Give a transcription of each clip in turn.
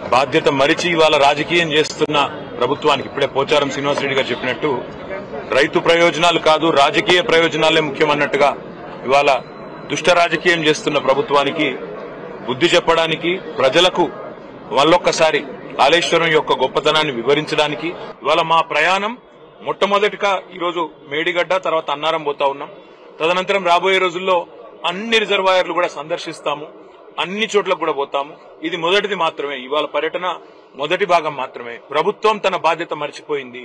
బాధ్యత మరిచి ఇవాళ రాజకీయం చేస్తున్న ప్రభుత్వానికి ఇప్పుడే పోచారం శ్రీనివాసరెడ్డి గారు చెప్పినట్టు రైతు ప్రయోజనాలు కాదు రాజకీయ ప్రయోజనాలే ముఖ్యమన్నట్టుగా ఇవాళ దుష్ట రాజకీయం చేస్తున్న ప్రభుత్వానికి బుద్ధి చెప్పడానికి ప్రజలకు మళ్ళొక్కసారి కాళేశ్వరం యొక్క గొప్పతనాన్ని వివరించడానికి ఇవాళ మా ప్రయాణం మొట్టమొదటిగా ఈరోజు మేడిగడ్డ తర్వాత అన్నారం పోతా ఉన్నాం. తదనంతరం రాబోయే రోజుల్లో అన్ని రిజర్వాయర్లు కూడా సందర్శిస్తాము, అన్ని చోట్లకు కూడా పోతాము. ఇది మొదటిది మాత్రమే, ఇవాళ పర్యటన మొదటి భాగం మాత్రమే. ప్రభుత్వం తన బాధ్యత మర్చిపోయింది.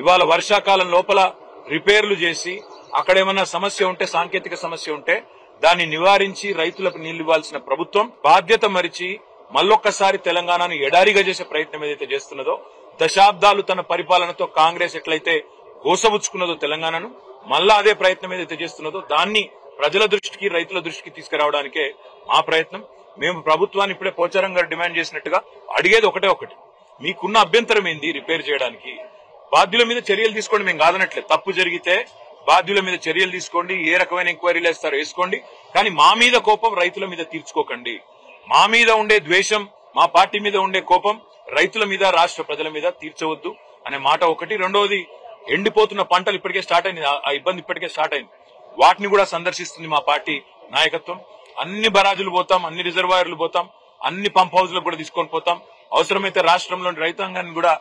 ఇవాళ వర్షాకాలం లోపల రిపేర్లు చేసి అక్కడేమన్నా సమస్య ఉంటే, సాంకేతిక సమస్య ఉంటే దాన్ని నివారించి రైతులకు నీళ్లు ఇవ్వాల్సిన ప్రభుత్వం బాధ్యత మరిచి మళ్ళొక్కసారి తెలంగాణను ఎడారిగా చేసే ప్రయత్నం ఏదైతే చేస్తున్నదో, దశాబ్దాలు తన పరిపాలనతో కాంగ్రెస్ ఎట్లయితే గోసబుచ్చుకున్నదో తెలంగాణను, మళ్ళా అదే ప్రయత్నం ఏదైతే చేస్తున్నదో దాన్ని ప్రజల దృష్టికి రైతుల దృష్టికి తీసుకురావడానికే మా ప్రయత్నం. మేము ప్రభుత్వాన్ని ఇప్పుడే పోచారం గారు డిమాండ్ చేసినట్టుగా అడిగేది ఒకటి, మీకున్న అభ్యంతరం ఏంది రిపేర్ చేయడానికి? బాధ్యుల మీద చర్యలు తీసుకోండి, మేము కాదనట్లేదు. తప్పు జరిగితే బాధ్యుల మీద చర్యలు తీసుకోండి, ఏ రకమైన ఎంక్వైరీలు వేస్తారో వేసుకోండి, కానీ మా మీద కోపం రైతుల మీద తీర్చుకోకండి. మా మీద ఉండే ద్వేషం, మా పార్టీ మీద ఉండే కోపం రైతుల మీద రాష్ట్ర ప్రజల మీద తీర్చవద్దు అనే మాట ఒకటి. రెండవది, ఎండిపోతున్న పంటలు ఇప్పటికే స్టార్ట్ అయింది, ఆ ఇబ్బంది ఇప్పటికే స్టార్ట్ అయింది. వాటిని కూడా సందర్శిస్తుంది మా పార్టీ నాయకత్వం. అన్ని బరాజులు పోతాం, అన్ని రిజర్వాయర్లు పోతాం, అన్ని పంప్ హౌజ్లకు కూడా తీసుకొని పోతాం. అవసరమైతే రాష్ట్రంలోని రైతాంగాన్ని కూడా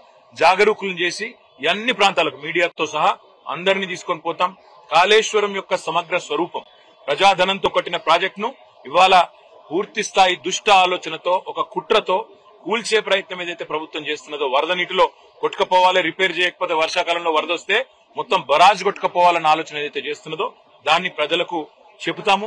జాగరూకులను చేసి అన్ని ప్రాంతాలకు మీడియాతో సహా అందరినీ తీసుకొని పోతాం. కాళేశ్వరం యొక్క సమగ్ర స్వరూపం, ప్రజాధనంతో కట్టిన ప్రాజెక్టును ఇవాళ పూర్తి స్థాయి దుష్ట ఆలోచనతో, ఒక కుట్రతో కూల్చే ప్రయత్నం ఏదైతే ప్రభుత్వం చేస్తున్నదో, వరద నీటిలో కొట్టుకపోవాలి, రిపేర్ చేయకపోతే వర్షాకాలంలో వరద వస్తే మొత్తం బరాజ్ కొట్టుకపోవాలన్న ఆలోచన ఏదైతే చేస్తున్నదో దాన్ని ప్రజలకు చెబుతాము.